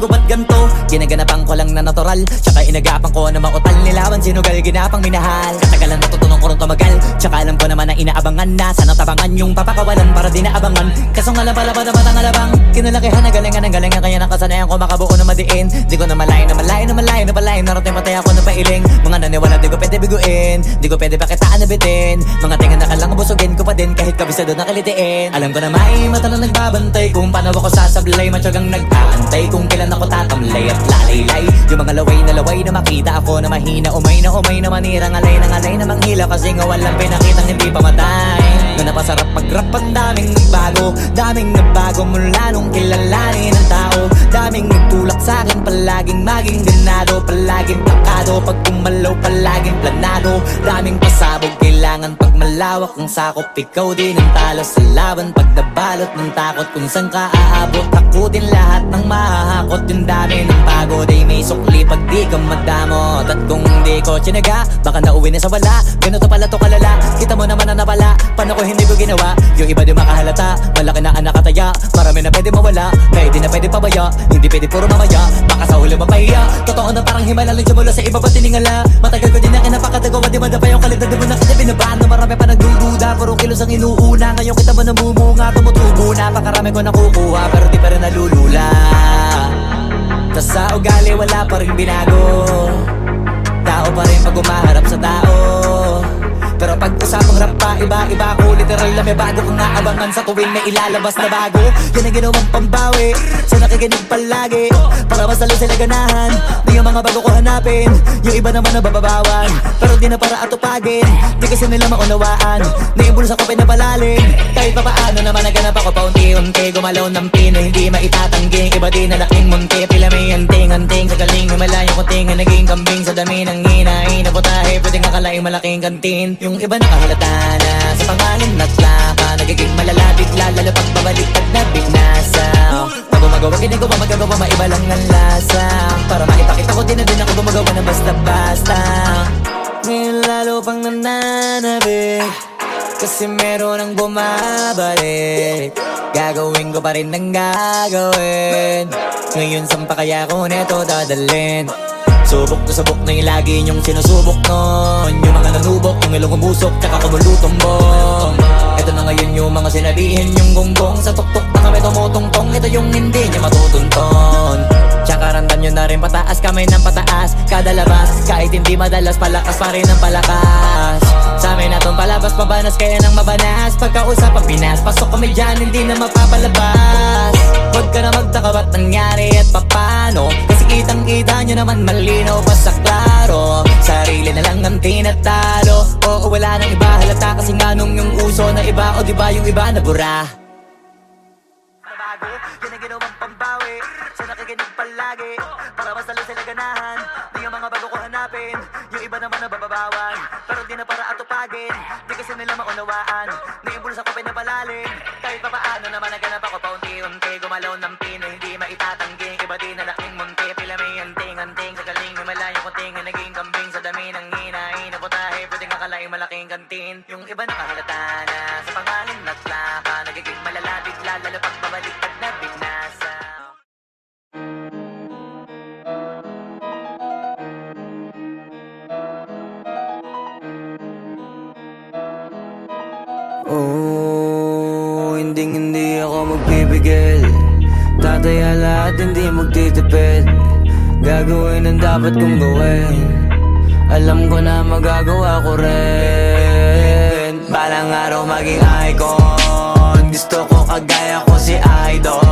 ko ba't ganto? Ginaganapan ko lang na natural, tsaka inagapan ko na mautal. Nilawan sinugal, ginapang minahal. Katagalan natutunan ko rin tumagal, tsaka alam ko naman na inaabangan na. Sana tabangan yung papakawalan para di naabangan. Kaso nga lang pala ba naman ang alabang kinalakihan na galingan ng galingan, kaya nakasanayan ko makabuo na madiin. Di ko na malayo na malayo na malayo na malayo. Narating patay ako na pailing. Mga naniwala di ko pwede biguin, di ko pwede pakitaan na bitin. Mga tinga na kalang busugin ko pa din kahit kabisado na kalitiin. Alam ko na may mata na nagbabantay kung paano ako sasablay. Matyagang nag-aantay kung kailan ako tatamlay at lalaylay. Yung mga laway na makita ako na mahina. Umay na manirang alay na manghila. Kasi nga walang pinakitang hindi pamatay. Na napasarap mag-rap ang daming nagbago mula nung kilalanin ng tao. Daming nagtulak sa'kin, palaging maging ganado, palaging plakado. Pag kumalaw, palaging planado. Daming pasabog, kailangan pag malawak ang sakop. Ikaw din ang talo sa laban, pag nabalot ng takot. Kung saan ka aabot, ako din lahat ng mahahakot. Yung dami ng pagod ay may sukli pag di ka madamot. At kung hindi ko tsinaga, baka nauwi na sa wala. Ganito pala to kalala, kita mo naman na napala. Paano ko hindi ko ginawa, yung iba di makahalata. Malaki na anak kataya, marami na pwede mawala. Kaya di na pwede pabaya, hindi pwede puro mamaya. Baka sa huli mapahiya, totoo na parang himala lang mula sa iba ba tiningala. Matagal ko din na kinapakatagawa, di madapa yung kalidad. Di mo na kita binabano, marami pa nagdududa. Puro kilos ang inuuna, ngayon kita mo namumunga. Tumutubo na, pakarami ko nakukuha, pero di pa rin nalulula. Tas sa ugali wala pa rin binago, tao pa rin pag umaharap sa tao. Pero pag usapang rap pa, iba-iba ko. Literal na may bago kong naabangan sa tuwing may ilalabas na bago. Yan ang ginawang pambawi sa nakikinig palagi, para mas lalo sila ganahan. Di yung mga bago ko hanapin, yung iba naman nababawan. Pero di na para atupagin, di kasi nila maunawaan. Naimbulsa ko pinapalalim, kahit pa paano naman naganap ako paunti-unti. Gumalaw ng pino, hindi maitatanggi. Iba di na laking munti, pila may anting-anting. Sa galing may malayong kunting, naging kambing sa dami ng hinahin. Naputahe, pwedeng akalaing malaking kantin. Yung iba nakahalata na sa pangalan at laka, nagiging malala bigla, lalo pag babalik at nabinasa. Pag gumagawa, ginagawa, magagawa, maiba lang ang lasa. Para maipakita ko din na din ako gumagawa na basta-basta. Ngayon lalo pang nananabik, kasi meron ang bumabalik. Gagawin ko pa rin ng gagawin. Ngayon saan pa kaya ko neto dadalhin? Subok to subok na yung lagi niyong sinusubok nun. Yung mga nanubok, yung ilong umusok, tsaka kumulutong bong. Ito na ngayon yung mga sinabihin yung gonggong. Sa tuktok na kami tumutungtong, ito yung hindi niya matutunton. Tsaka randam nyo na rin pataas, kamay ng pataas. Kada labas, kahit hindi madalas, palakas pa rin ang palakas. Sa amin natong palabas, mabanas kaya nang mabanas. Pagkausap ang Pinas, pasok kami dyan, hindi na mapapalabas. Huwag ka na magtaka ba't nangyari at papano, kasi kitang-kita nyo naman malinaw pa sa klaro. Sarili na lang ang tinatalo, oo wala nang iba halata. Kasi nga nung yung uso na iba, o diba yung iba na bura. Nabago, yan ang ginawang pambawi sa nakikinig palagi, para mas lalo sila ganahan. Di yung mga bago ko hanapin, yung iba naman nababawan. Pero di na para atupagin, di kasi nila maunawaan. Naimbulsa ko pinapalalim, kahit pa paano naman naganap ako paunti-unti. Gumalaw ng pino, hindi maitatanggi. Iba di na laking munti, pila may anting-anting. Sa galing may malayong kunting, naging kambing sa dami ng hinahin. Naputahe, pwedeng akalaing malaking kantin. Yung iba nakahalata na sa pangalan at laka, nagiging malala bigla, lalo pag babalik pag nabinasa. Oh, hindi ako magpipigil. Tataya lahat, hindi magtitipid. Gagawin ang dapat kong gawin. Alam ko na magagawa ko rin. Balang araw maging icon. Gusto ko kagaya ko si Idol.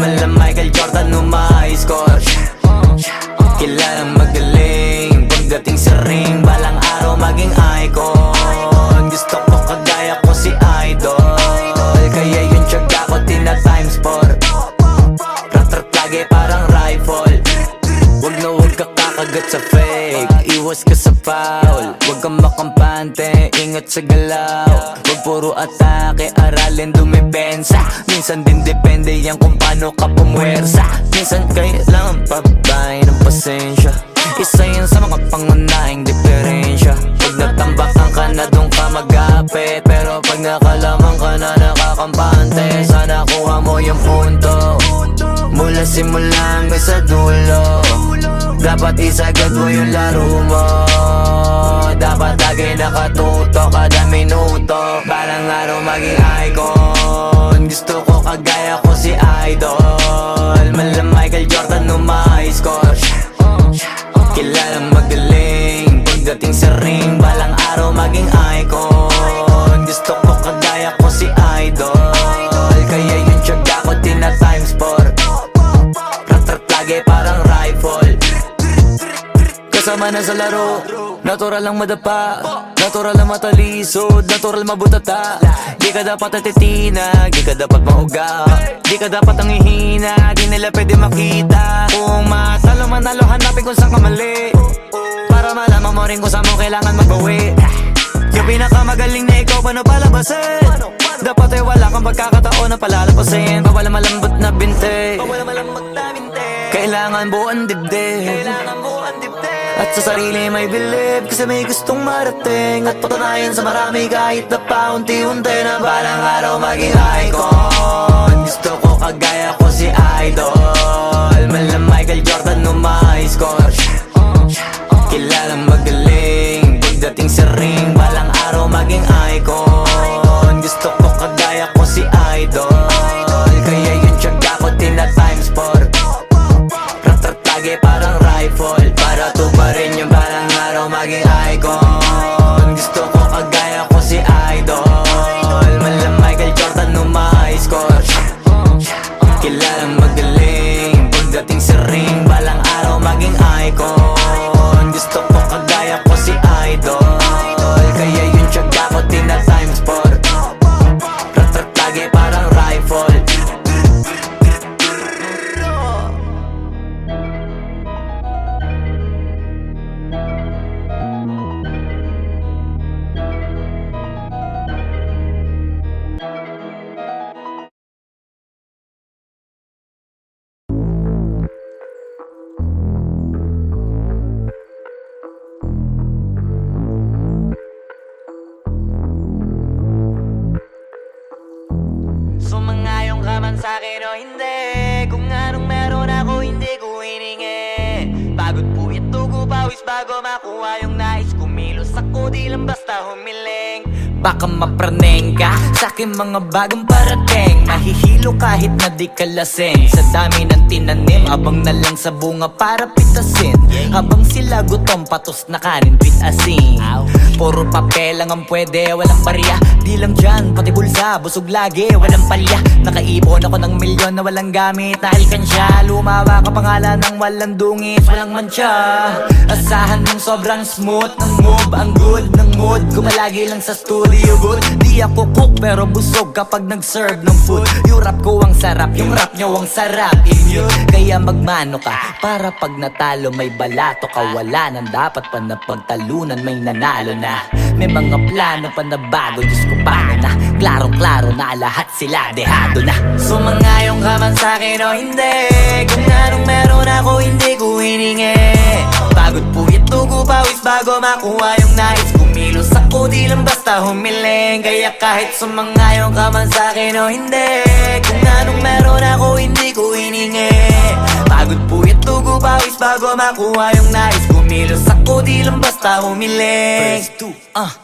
Mala Michael Jordan nung ma-high score. Kilalang magaling pagdating sa ring. Balang araw maging icon. Gusto ko kagaya ko si Idol. Kaya yung tiyaga ko tina-times 4. Rat-rat lagi parang rifle. Wag na wag ka kakagat sa fake, iwas ka sa foul. Wag kang makampante, ingat sa galaw. Wag puro atake, aralin dumipensa. Minsan din depende yan kung paano ka pumwersa. Minsan kailangan pabay ng pasensya. Isa yan sa mga pangunahing diferensya. Pag natambakan ka na doon ka magapit, pero pag nakalamang ka na nakakampante, sana kuha mo yung punto. Mula sa simula hanggang sa dulo. Dapat isagad mo yung laro mo. Dapat lagi nakatuto kada minuto. Balang araw maging icon. Gusto ko kagaya ko si Idol. Mala Michael Jordan no high score. Kilalang magaling pagdating sa ring. Balang araw maging icon. Gusto ko kagaya ko si Idol. Kaya yung tiyaga ko tina times 4. Rat-rat lagi parang rifle. Kasama na sa laro. Natural lang madapa, natural lang matalisod, natural mabutata. Di ka dapat natitinag, di ka dapat mauga, di ka dapat ang ihina, di nila pwede makita. Kung matalo manalo, hanapin kung saan ka mali, para malaman mo rin kung saan mo kailangan magbawi. Yung pinakamagaling na ikaw, paano palabasin? Dapat ay wala kang pagkakataon na palalapasin. Bawala malambot na binte, kailangan buuan dibdib. At sa sarili may bilib, kasi may gustong marating. At patunayan sa marami kahit na paunti-unti na balang araw maging icon. Gusto ko kagaya ko si Idol. Mala Michael Jordan no high score. Kilalang magaling pagdating sa ring. Balang araw maging icon. Gusto ko kagaya ko si Idol. Kaya yung tiyaga ko tina times 4. Rat-rat lagi parang rifle. Para tuparin yung balang araw maging icon. Gusto ko kagaya ko si Idol. Mala Michael Jordan no high score. Kilalang magaling pagdating sa ring. Balang araw maging icon. Gusto ko kagaya ko si Idol. Kaya yung tiyaga ko tina times 4. Rat-rat lagi parang rifle. Sumangayong ka man sa'kin o hindi, kung anong meron ako hindi ko hiningi. Pagod po ito ko pawis bago makuha yung nais. Kumilos ako di lang basta humiling. Baka mapraneng ka sa'kin mga bagong parating. Mahihilo kahit na di ka lasing. Sa dami ng tinanim, abang na lang sa bunga para pitasin. Habang sila gutom, patos na kanin with asin. Puro papel lang ang pwede, walang barya. Di lang dyan, pati bulsa, busog lagi, walang palya. Nakaipon ako ng milyon na walang gamit na alkansya. Lumawa ka pangalan ng walang dungis, walang mancha. Asahan mong sobrang smooth ng move, ang good ng mood. Gumalagi lang sa studio booth. Di ako cook pero busog kapag nag-serve ng food. Yung rap ko ang sarap, yung rap nyo ang sarap. Immune, kaya magmano ka para pag natalo may balato ka. Wala nang dapat pa na pagtalunan, may nanalo na. May mga plano pa na bago, Diyos ko paano na. Klarong-klaro na lahat sila dehado na. Sumangayong ka man sa'kin o hindi, kung anong meron ako hindi ko hiningi. Pagod po ito ko pawis bago makuha yung nais. Kumilos ako di lang basta humiling. Kaya kahit sumangayong ka man sa'kin o hindi, kung anong meron ako hindi ko hiningi. Pagod po ito ko pawis bago makuha yung nais. Kumilos ako di lang basta humiling.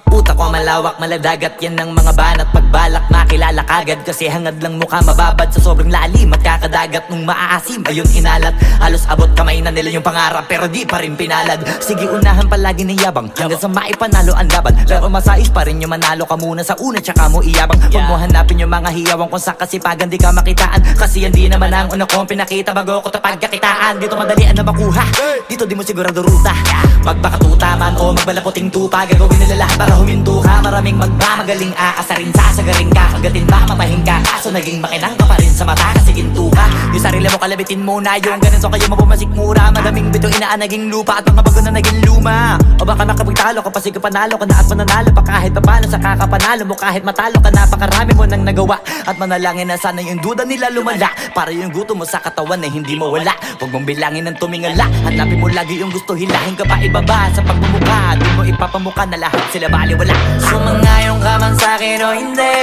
Utak ko malawak, maladagat yan ng mga banat. Pagbalak makilala kagad, kasi hangad lang mukha mababad sa sobrang lalim at kakadagat nung maaasim. Ayun inalat, halos abot kamay na nila yung pangarap pero di pa rin pinalad. Sige unahan palagi ng yabang hanggang sa maipanalo ang laban. Pero masais pa rin yung manalo ka muna sa una tsaka mo iyabang. Huwag mo hanapin yung mga hiyawang kung sa kasipagan di ka makitaan. Kasi yan di naman ang una kong pinakita bago ko tapagkakitaan. Dito madalian na makuha, dito di mo sigurado ruta. Magpakatuta man o magbalaputing tupa, gagawin nila lahat para huminto ka. Maraming magmamagaling aasarin, sasagaring ka, kagatin mamatahin ka. Kaso naging makinang ka pa rin sa mata kasi ginto ka. Yung sarili mo kalabitin muna, yung ganun so kayo mapumasik mura. Madaming bito inaan naging lupa at mga bago na naging luma. O baka makapagtalo ka pa sige panalo ka na at mananalo pa kahit papano sa kakapanalo mo. Kahit matalo ka napakarami mo nang nagawa at manalangin na sana yung duda nila lumala, para yung gutom mo sa katawan na hindi mo wala. Huwag mong bilangin ng tumingala, hanapin mo lagi yung gusto, hilahin ka pa ibaba sa pagmumukha. Di mo ipapamuka na lahat sila baliwala. Sumangayong ka man sa'kin o hindi,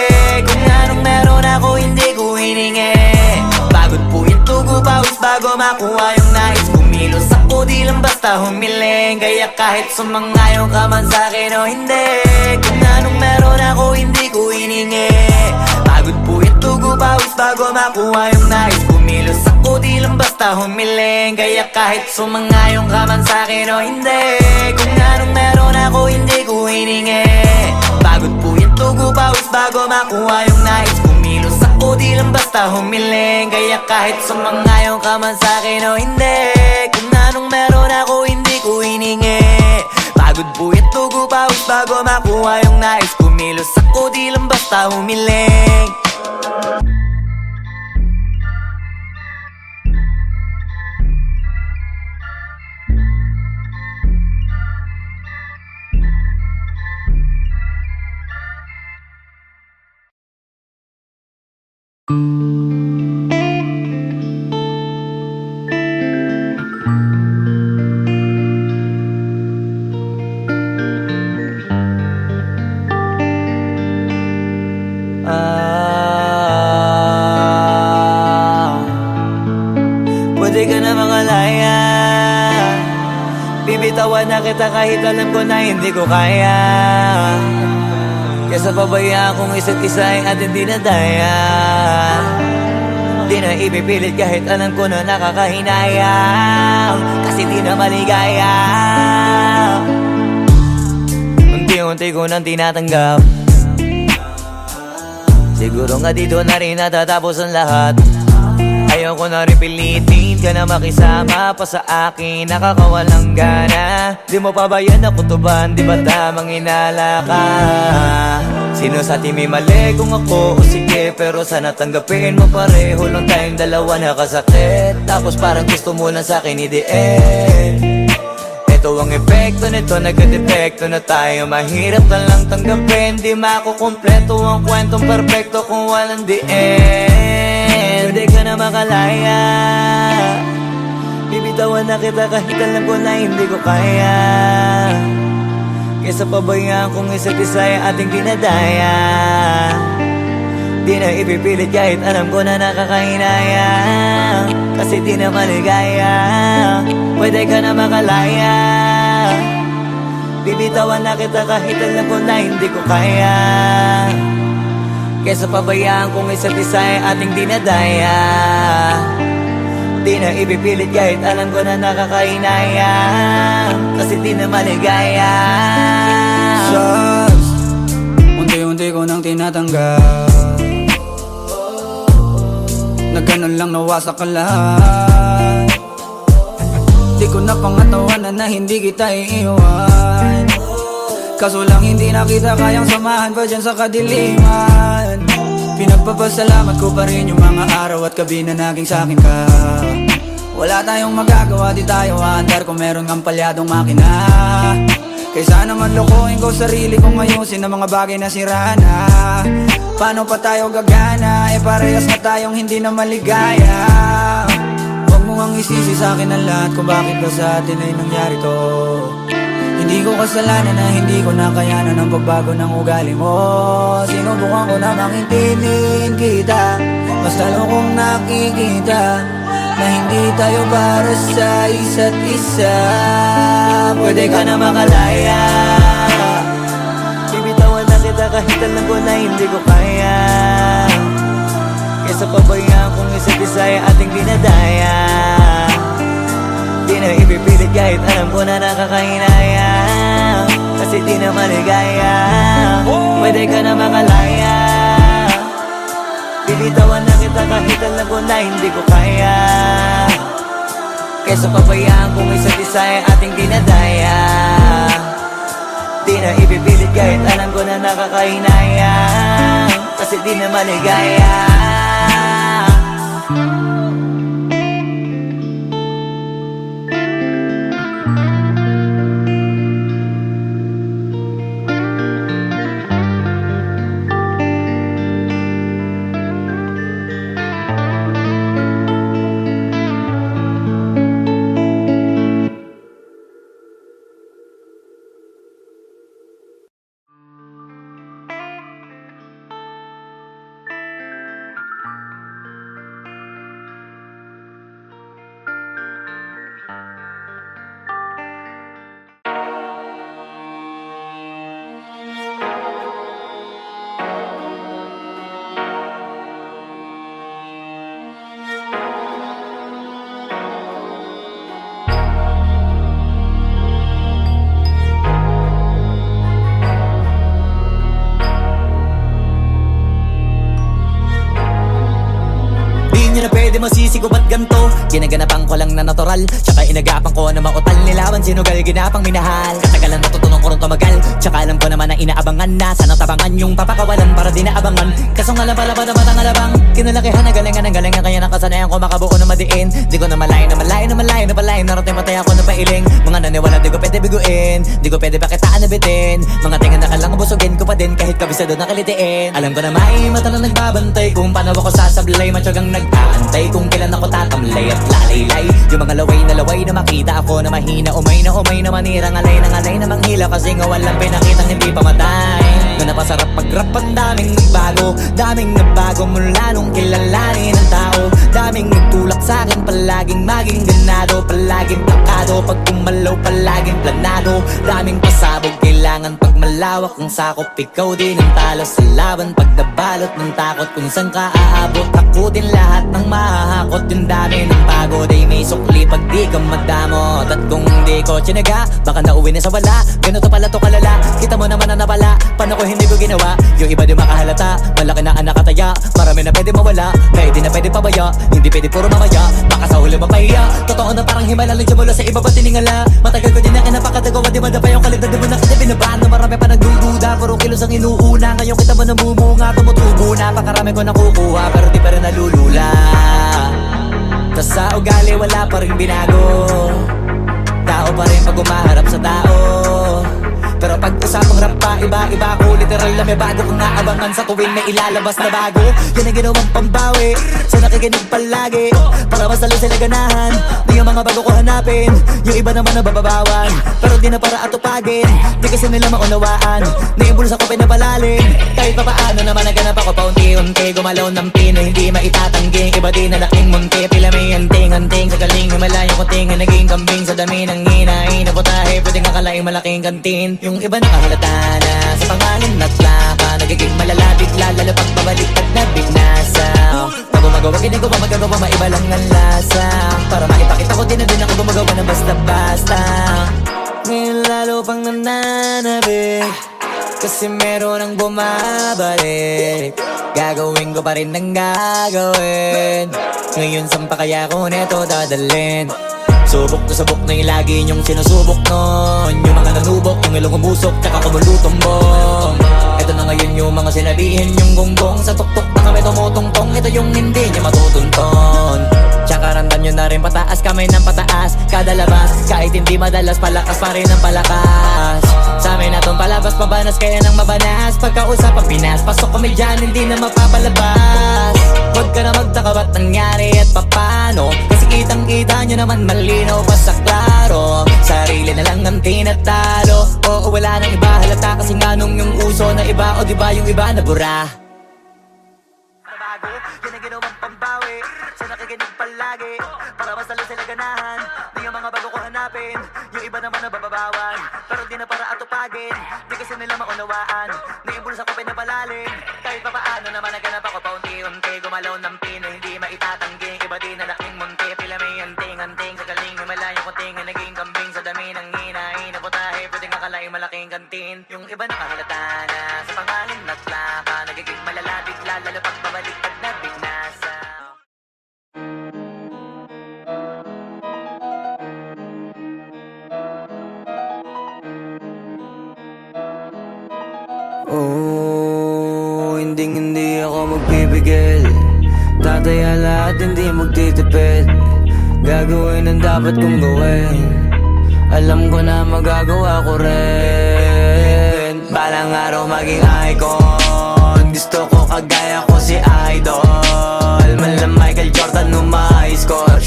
kung anong meron ako hindi ko hiningi. Pagod po ito tugo pawis bago makuha yung nais. Kumilos ako di lang basta humiling, kaya kahit sumangayon ka man sa'kin o hindi, kung anong meron ako hindi ko hiningi. Pagod po yung tugo pawis bago makuha yung nais. Kumilos ako di lang basta humiling, kaya kahit sumangayon ka man sa'kin o hindi, kung anong meron ako hindi ko hiningi. Pagod po yung tugo pawis bago makuha yung nais. Kumilos ako di lang basta humiling, kaya kahit sumangayon ka man sa'kin o hindi, kung anong meron ako hindi ko hiningi. Pagod po yung tugo pawis bago makuha yung nais. Kumilos ako di lang basta humiling. Pwede ka na mangalaya, bibitawan na kita kahit alam ko na hindi ko kaya. Kesa pabayaan kong isa't isa ay ating dinadaya. Di na ipipilit kahit alam ko na nakakahinayang, kasi di na maligaya. Unti-unti ko nang tinatanggap, siguro nga dito na rin natatapos ang lahat. Ayoko na rin pilitin ka na makisama pa sa akin, nakakawalang gana. Di mo pa ba yan nakutuban, di ba tamang inala ka? Sino sa atin may mali kung ako o sige, pero sana tanggapin mo pareho lang tayong dalawa nakasakit. Tapos parang gusto mo lang sa akin i-end. Ito ang epekto nito, nagka-depekto na tayo. Mahirap na lang tanggapin, di makukumpleto ang kwentong perfecto kung walang the end. Pwede ka na makalaya, bibitawan na kita kahit alam ko na hindi ko kaya. Kesa pabayaan kung isa't isa ay ating dinadaya. Di na ipipilit kahit alam ko na nakakahinaya, kasi di na maligaya. Pwede ka na makalaya, bibitawan na kita kahit alam ko na hindi ko kaya. Kesa pabayaan kung isa't isa ay ating dinadaya. Di na ipipilit kahit alam ko na nakakahinaya, kasi di na maligaya. Shucks, unti-unti ko nang tinatanggap, na ganun lang nawasak ka lahat. Di ko na pangatawanan na hindi kita iiwan, kaso lang hindi na kita kayang samahan pa dyan sa kadiliman. Pinagpapasalamat ko pa rin yung mga araw at gabi na naging sa'kin ka. Wala tayong magagawa, di tayo aandar kung meron ng palyadong makina. Kaysa naman lokohin ko sarili kong ayusin ang mga bagay na sira na. Paano pa tayo gagana, parehas na tayong hindi na maligaya. Huwag mo ang isisi sa'kin ang lahat kung bakit ba sa atin ay nangyari to. Hindi ko kasalanan na hindi ko nakayanan ang pagbago ng ugali mo. Sinubukan ko na maintindihin kita, mas lalo kong nakikita na hindi tayo para sa isa't isa. Pwede ka na makalaya, bibitawan na kita kahit alam ko na hindi ko kaya. Kesa pabayaan kung isa't isa ay ating dinadaya. Di na ipipilit kahit alam ko na nakakahinaya, kasi di na maligaya. Pwede ka na makalaya, bibitawan na kita kahit alam ko na hindi ko kaya. Kesa pabayaan kung isa't isa ay ating dinadaya. Di na ipipilit kahit alam ko na nakakahinaya, kasi di na maligaya. isip ko ba't ganto? Ginaganapan ko lang na natural, tsaka inagapan ko na mautal. Nilawan sinugal, ginapang minahal. Katagalan natutunan ko rin tumagal, tsaka alam ko naman na inaabangan na. Sana tabangan yung papakawalan para di naabangan. Kaso nga lang pala ba naman ang alabang kinalakihan na galingan ng galingan, kaya nakasanayan ko makabuo na madiin. Di ko na malayo na malayo na malayo na palayo. Narating matay ako na pailing. Mga naniwala di ko pwede biguin, di ko pwede pakitaan na bitin. Mga tingan na kalang busugin ko pa din kahit kabisado na kalitiin. Alam ko na may mata na nagbabantay kung paano ako sasablay. Matyagang nag-aantay kung kailan ako tatamlay at lalaylay. Yung mga laway na makita ako na mahina. Umay na manira, ngalay na manghila. Kasi nga walang pinakitang hindi pamatay. Na napasarap pag-rap ang daming nagbago mula nung kilalanin ang tao. Daming nagtulak sa'kin, palaging maging ganado, palaging takado. Pag kumalaw, palaging planado. Daming pasabog, kailangan pag malawak ang sakop. Ikaw din ang talo sa laban, pag nabalot ng takot. Kung saan ka aabot, ako din lahat ng mahahakot. Yung dami ng pagod ay may sukli pag di ka madamot. At kung di ko tsinaga, baka nauwi na sa wala. Ganito pala to kalala, kita mo naman na napala. Paano ko hindi ko ginawa, yung iba di makahalata. Malaki na anak kataya, marami na pwede mawala. Kaya di na pwede pabaya, hindi pwede puro mamaya. Baka sa huli mapahiya, totoo na parang himala lang siya mula sa iba ba tiningala. Matagal ko din na kinapakatagawa, di madapa yung kalidad. Di mo na kita binabaan na marami pa nagdududa. Puro kilos ang inuuna, ngayon kita mo namumunga. Tumutubo na, pakarami ko nakukuha, pero di pa rin nalulula. Tas sa ugali wala pa rin binago, tao pa rin pag umaharap sa tao. Pero pag usapang rap pa, iba-iba ko. Literal na may bago kong naabangan sa tuwing may ilalabas na bago. Yan ang ginawang pambawi sa nakikinig palagi, para mas lalo sila ganahan. Di yung mga bago ko hanapin, yung iba naman nababawan. Pero di na para atupagin, di kasi nila maunawaan. Naimbulsa ko pinapalalim, kahit pa paano naman naganap ako paunti-unti. Gumalaw ng pino, hindi maitatangging. Iba di na laking munti, pila may anting-anting. Sa galing himalayo ko tinga, naging kambing. Sa dami ng hinahin na putahe, pwedeng akalaing malaking kantin. Yung iba nakahalata na sa pangalan at laka, nagiging malala bigla, lalo pag pabaliktad na binasa. Pag gumagawa, hindi ko pa magagawa, maiba lang ang lasa. Para maipakita ko din na din ako gumagawa ng basta-basta. Ngayon lalo pang nananabik, kasi meron ang bumabalik. Gagawin ko pa rin ang gagawin. Ngayon saan pa kaya ko neto dadalhin? Subok na yung lagi niyong sinusubok nun. Yung mga nanubok, yung ilong umusok, tsaka kumulutumbong. Ito na ngayon yung mga sinabihin yung gonggong. Sa tuktok na kami tumutungtong, ito yung hindi niya matutunton. Tsaka ramdam nyo na rin pataas, kamay ng pataas. Kada labas, kahit hindi madalas, palakas pa rin ang palakas. Sa amin na tong palabas, pabanas kaya nang mabanas. Pagkausap ang Pinas, pasok kami dyan, hindi na mapapalabas. Huwag ka na magtaka ba't nangyari at papano, kasi kitang-kita nyo naman malinaw pa sa klaro. Sarili na lang ang tinatalo, oo wala nang iba halata. Kasi nga nung yung uso na iba, o diba yung iba na bura. Nabago, yan ang ginawang pambawi sa nakikinig palagi, para mas lalo sila ganahan. Di yung mga bago ko hanapin, yung iba naman nababawan. Pero di na para atupagin, di kasi nila maunawaan. Naimbulsa ko pinapalalim, kahit pa paano naman naganap ako paunti-unti. Gumalaw ng pino, hindi maitatangging. Iba di na laking munti, pila may anting-anting. Sa galing himalayo ko tinga, naging kambing. Sa dami ng hinahin na putahe, pwedeng akalaing malaking kantin. Yung iba nakahalata na sa pangalan at laka, nagiging malala bigla, lalo pag babaliktad na binasa. Oh, hindi ako magpipigil. Tataya lahat, hindi magtitipid. Gagawin ang dapat kong gawin. Alam ko na magagawa ko rin. Balang araw maging icon. Gusto ko kagaya ko si Idol. Mala Michael Jordan nung ma-high score.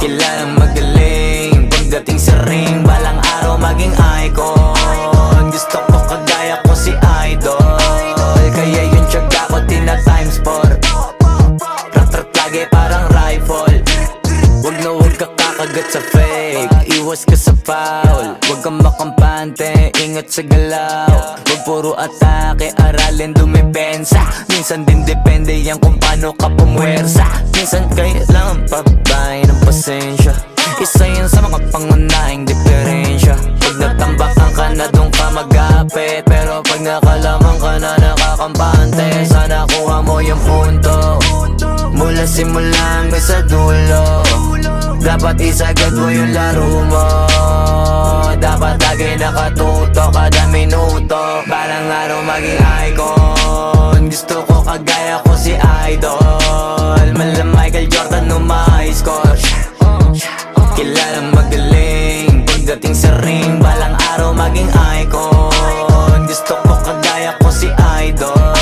Kilalang magaling pagdating sa ring. Balang araw maging icon. Gusto ko kagaya ko si Idol. Kaya yung tiyaga ko tina times 4. Rat-rat lagi parang rifle. Wag na wag ka kakagat sa fake, iwas ka sa foul. Wag kang makampante, ingat sa galaw. Wag puro atake, aralin dumipensa. Minsan din depende yan kung paano ka pumwersa. Minsan kailangan pabay ng pasensya. Isa yan sa mga pangunahing diferensya. Pag natambakan ka na doon ka magapit, pero pag nakalaman ka na nakakampante, sana kuha mo yung punto. Mula simula hanggang sa dulo, dapat isagad mo yung laro mo. Dapat lagi nakatuto kada minuto. Balang araw maging icon. Gusto ko kagaya ko si Idol. Mala Michael Jordan no my score. Kilalang magaling pagdating sa ring. Balang araw maging icon. Gusto ko kagaya ko si Idol.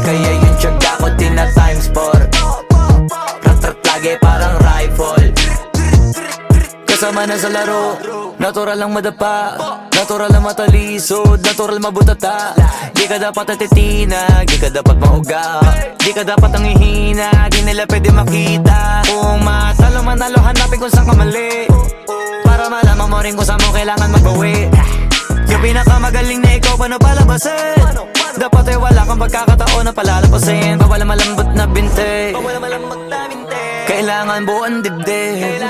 Kaya yung tiyaga ko tina times 4. Rat-rat lagi parang rifle. Kasama na sa laro, natural lang madapa, natural lang matalisod, natural mabutata. Di ka dapat natitinag, di ka dapat mauga, di ka dapat ang ihina, di nila pwede makita. Kung matalo manalo, hanapin kung saan ka mali, para malaman mo rin kung saan mo kailangan magbawi. Yung pinakamagaling na ikaw, paano palabasin? Dapat ay wala kang pagkakataon na palalapasin. Bawala malambot na binte, kailangan buuan dibdib.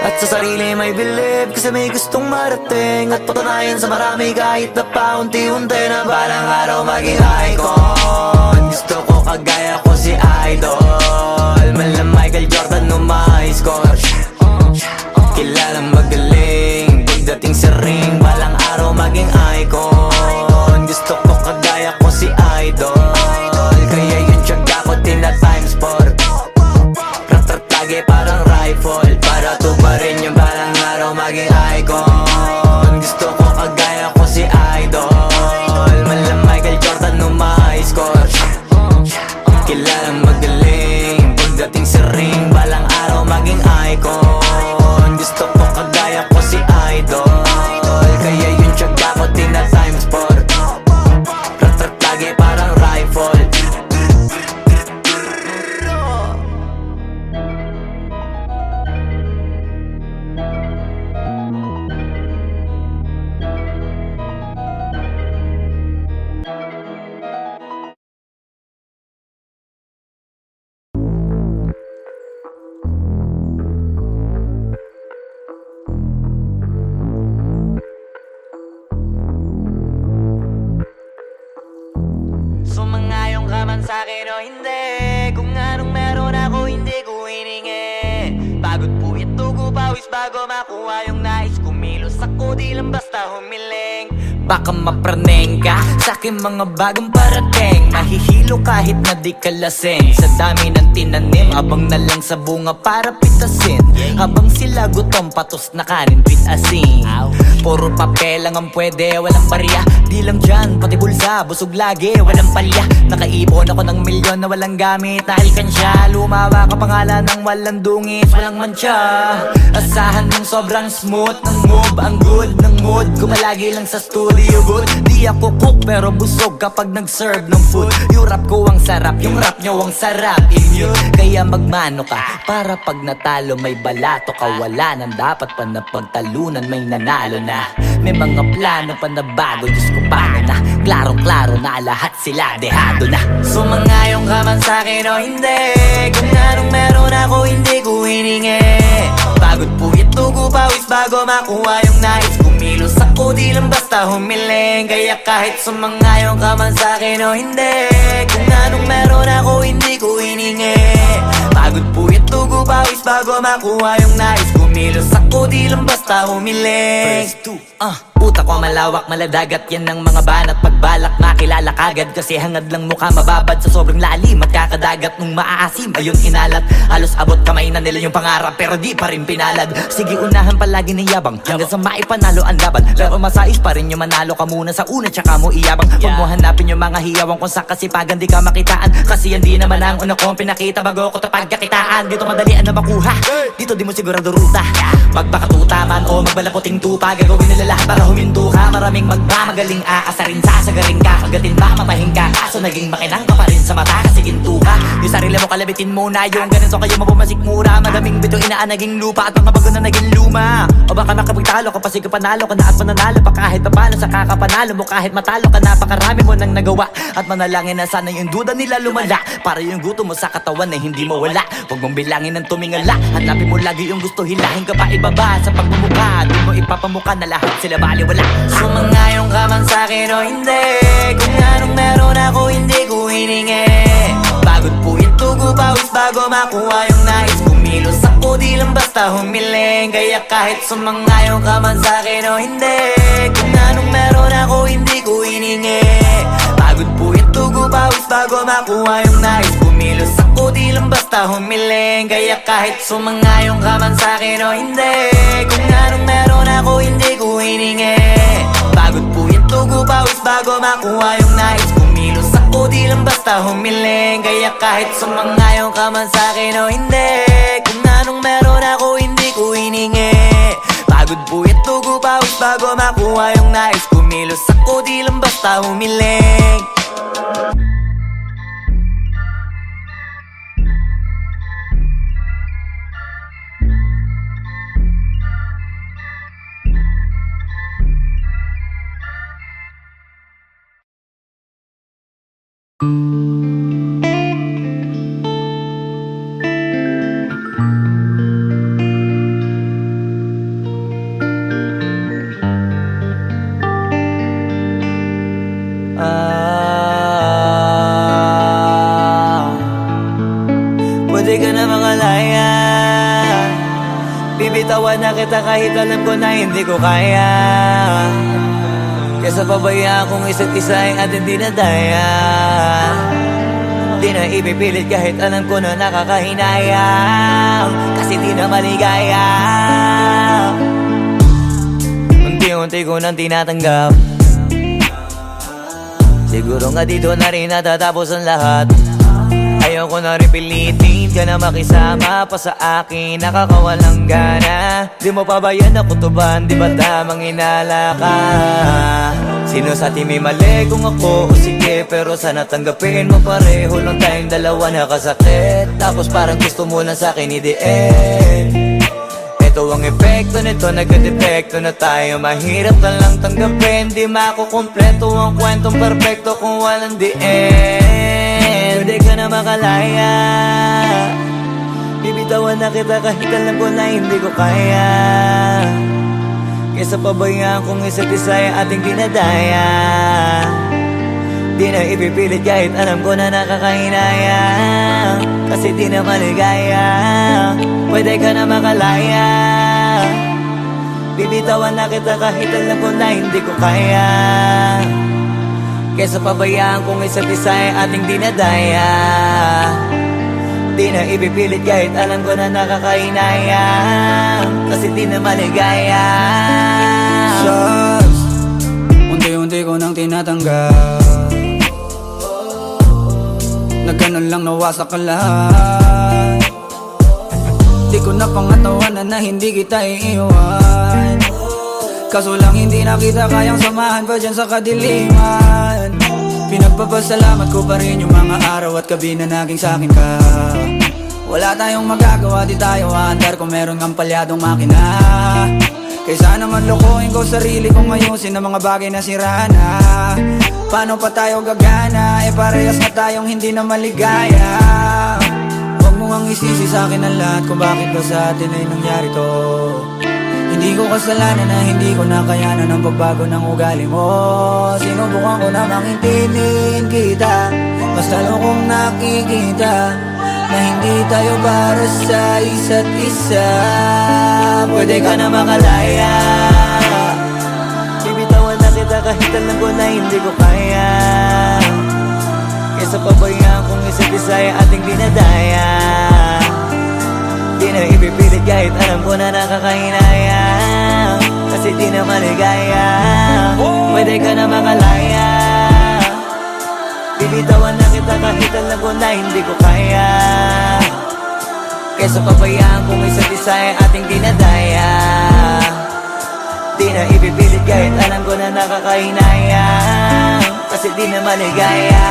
At sa sarili may believe, kasi may gustong marating. At patunayan sa marami kahit na paunti-unti, na balang araw maging icon. Gusto ko kagaya ko si Idol. Mala Michael Jordan no my score. Kilalang magaling pagdating sa ring. Balang araw maging icon. Gusto ko kagaya ko si Idol. Kaya yung tiyaga ko tina times 4. Rat-rat lagi parang rifle, para tubarin yung balang araw maging icon. Gusto ko kagaya ko si Idol. Mala Michael Jordan no my score. Kilalang magaling pagdating sa ring. Balang araw maging icon. Gusto ko kagaya ko si Idol. Kaya yung tiyaga ko tina times 4. Rat-rat lagi parang rifle. Sumangayong ka man sa'kin o hindi, kung anong meron ako hindi ko hiningi. Pagod po ito ko pawis bago makuha yung nais. Kumilos ako di lang basta humiling. Baka mapraneng ka sa'kin mga bagong parating. Mahihilo kahit na di ka lasing. Sa dami ng tinanim, abang na lang sa bunga para pitasin. Habang sila gutom, patos na kanin pitasin. Puro papel lang ang pwede, walang barya. Di lang dyan, pati bulsa, busog lagi, walang palya. Nakaipon ako ng milyon na walang gamit na alkansya. Lumawa ka pangalan ng walang dungis, walang mancha. Asahan mong sobrang smooth ng move, ang good ng mood. Kumalagi lang sa studio booth. Di ako cook pero busog kapag nag-serve ng food. Yung rap ko ang sarap, yung rap nyo ang sarap. Immune, kaya magmano ka para pag natalo may balato ka. Wala nang dapat pa na pagtalunan, may nanalo na. May mga plano pa na bago, Diyos ko paano na. Klarong-klaro na lahat sila dehado na. Sumangayong ka man sa'kin o hindi, kung anong meron ako hindi ko hiningi. Pagod po ito ko pawis bago makuha yung nais. Kumilos ako di lang basta humiling. Kaya kahit sumangayong ka man sa'kin o hindi, kung anong meron ako hindi ko hiningi. Pagod po ito ko pawis bago makuha yung nais. Kumilos ako di lang basta humiling. Utak ko malawak, maladagat yan ng mga banat. Pagbalak makilala kagad, kasi hangad lang mukha mababad. Sa sobrang lalim, magkakadagat nung maaasim. Ayun inalat, halos abot kamay na nila yung pangarap, pero di pa rin pinalad. Sige unahan palagi ng yabang, hanggang sa maipanalo ang laban. Pero masais pa rin yung manalo ka muna sa una, tsaka mo iyabang. Huwag mo hanapin yung mga hiyawang kung sa kasipagan di ka makitaan. Kasi yan di naman ang una kong pinakita bago ko ito pagkakitaan. Dito madalian na makuha, dito di mo sigurado ruta. Magbakatuta man o magbalaputing tupa, gagawin nila lahat para huminto ka. Maraming magmamagaling aasarin, sasagaring ka, kagatin ba mamahing ka. Kaso naging makinang ka pa rin sa mata kasi ginto ka. Yung sarili mo kalabitin muna, yung ganito kayo mapumasik mura. Madaming bito inaan naging lupa at mga bago na naging luma. O baka makapagtalo ka pa, sige panalo ka na at mananalo pa kahit papano sa kakapanalo mo. Kahit matalo ka, napakarami mo nang nagawa. At manalangin na sana yung duda nila lumala, para yung gutom mo sa katawan na hindi mawala. Huwag mong bilangin ng tumingala, hanapin mo lagi yung gusto, hilahin ka pa ibaba. Sa pagmumukha, di mo ipapamuka na lahat sila baliwala. Sumangayong ka man sa'kin o hindi, kung anong meron ako hindi ko hiningi. Pagod po ito ko pawis bago makuha yung nais. Kumilos ako di lang basta humiling, kaya kahit sumangayon ka man sa'kin o hindi, kung anong meron ako hindi ko hiningi. Pagod puyat tugo pawis bago makuha yung nais. Kumilos ako di lang basta humiling, kaya kahit sumangayon ka man sa'kin o hindi, kung anong meron ako hindi ko hiningi. Pagod puyat tugo pawis bago makuha yung nais. Kumilos ako di lang basta humiling, kaya kahit sumangayon ka man sa'kin o hindi, kung anong meron ako hindi ko hiningi. Pagod puyat tugo pawis bago makuha yung nais. Kumilos ako di lang basta humiling. Pwede ka na makalaya, bibitawan na kita kahit alam ko na hindi ko kaya. Kesa pabayaan kung isa't isa ay ating dinadaya. Di na ipipilit kahit alam ko na nakakahinayang, kasi di na maligaya. Unti-unti ko nang tinatanggap, siguro nga dito na rin natatapos ang lahat. Ayoko na rin pilitin ka na makisama pa sa akin, nakakawalang gana. Di mo pa ba yan nakutuban, di ba tamang inala ka? Sino sa atin may mali kung ako o sige, pero sana tanggapin mo pareho lang tayong dalawa nakasakit. Tapos parang gusto mo lang sa akin i-end. Ito ang epekto nito, nagka-depekto na tayo. Mahirap ka lang tanggapin, di makukumpleto ang kwentong perfecto kung walang the end. Pwede ka na makalaya, bibitawan na kita kahit alam ko na hindi ko kaya. Kesa pabayaan kung isa't isa ay ating dinadaya. Di na ipipilit kahit alam ko na nakakahinaya, kasi di na maligaya. Pwede ka na makalaya, bibitawan na kita kahit alam ko na hindi ko kaya. Kesa pabayaan kung isa't isa ay ating dinadaya. Di na ipipilit kahit alam ko na nakakahinaya, kasi di na maligaya. Shots, unti-unti ko nang tinatanggap, na ganun lang nawasak ang lahat. Di ko na pangatawanan na hindi kita iiwan, kaso lang hindi na kita kayang samahan pa dyan sa kadiliman. Pinagpapasalamat ko pa rin yung mga araw at gabi na naging sa'kin ka. Wala tayong magagawa, di tayo aandar kung meron kang palyadong makina. Kaysa naman lokohin ko sarili kong ayusin ang mga bagay na sira na. Paano pa tayo gagana, parehas na tayong hindi na maligaya. Huwag mo ang isisi sa'kin ang lahat kung bakit ba sa atin ay nangyari to. Hindi ko kasalanan na hindi ko nakayanan ang pagbago ng ugali mo. Sinubukan ko na maintindihin kita, basta kung nakikita na hindi tayo para sa isa't isa. Pwede ka na makalaya, bibitawan na kita kahit alam ko na hindi ko kaya. Kesa pabayaan kung isa't isa ay ating dinadaya. Di na ipipilit kahit alam ko na nakakahinaya, kasi di na maligaya. Pwede ka na makalaya, bibitawan na kita kahit alam ko na hindi ko kaya. Kesa pabayaan kung isa't isa ay ating dinadaya. Di na ipipilit kahit alam ko na nakakahinaya, kasi di na maligaya.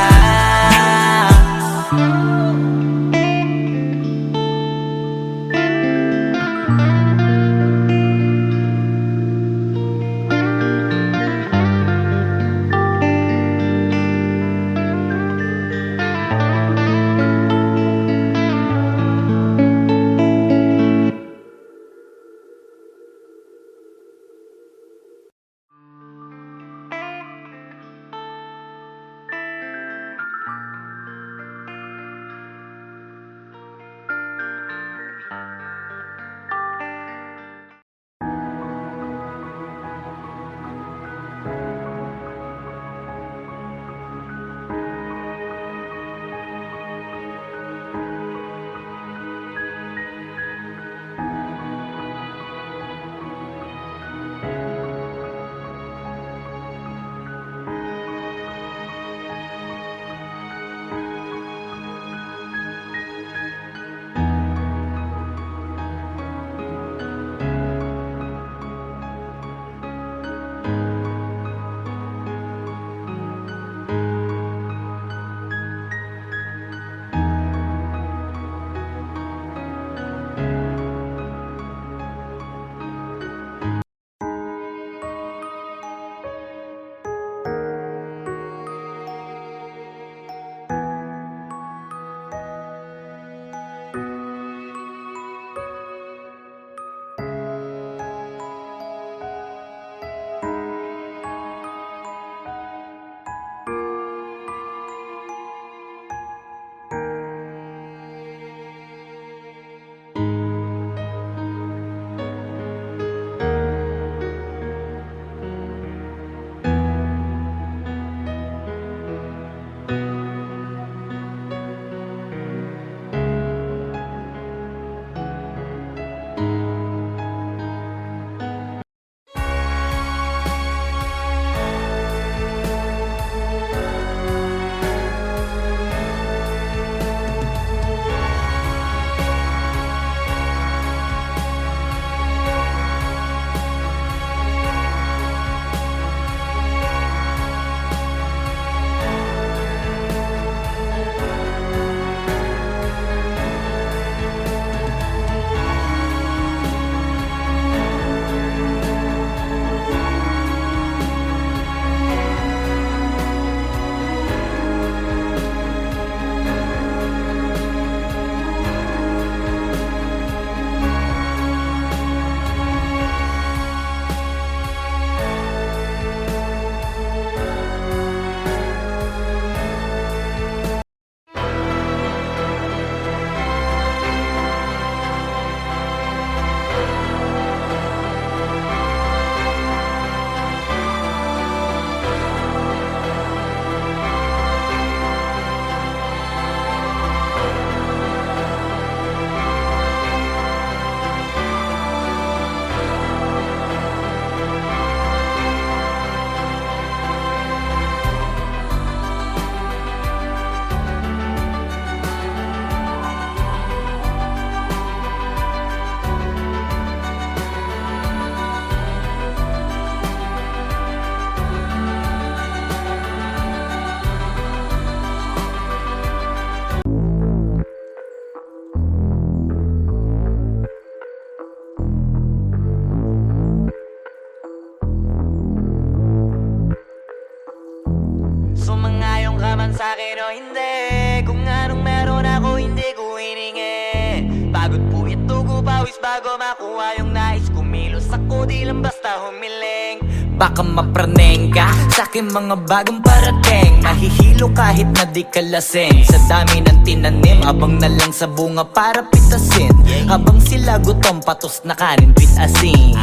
man sa'kin o hindi, kung anong meron ako hindi ko hiningi. Pagod po ito, pawis bago makuha yung nais. Kumilos ako, di lang basta humiling. Baka mapraneng ka sa'kin mga bagong parating. Mahihilo kahit na di ka lasing. Sa dami ng tinanim, abang na lang sa bunga para pitasin. Habang sila gutom, patos na kanin, pitasin.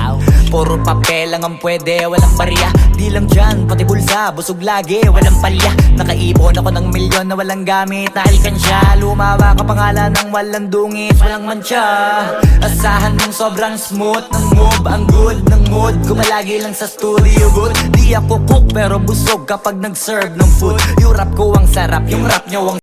Puro papel lang ang pwede, walang barya. Di lang dyan, pati bulsa, busog lagi, walang palya. Nakaipon ako ng milyon na walang gamit na alkansya. Lumawa ka pangalan ng walang dungis, walang mancha. Asahan mong sobrang smooth ng move, ang good ng mood. Gumalagi lang sa studio good. Di ako cook pero busog kapag nag-serve ng food. Yung rap ko ang sarap, yung rap nyo ang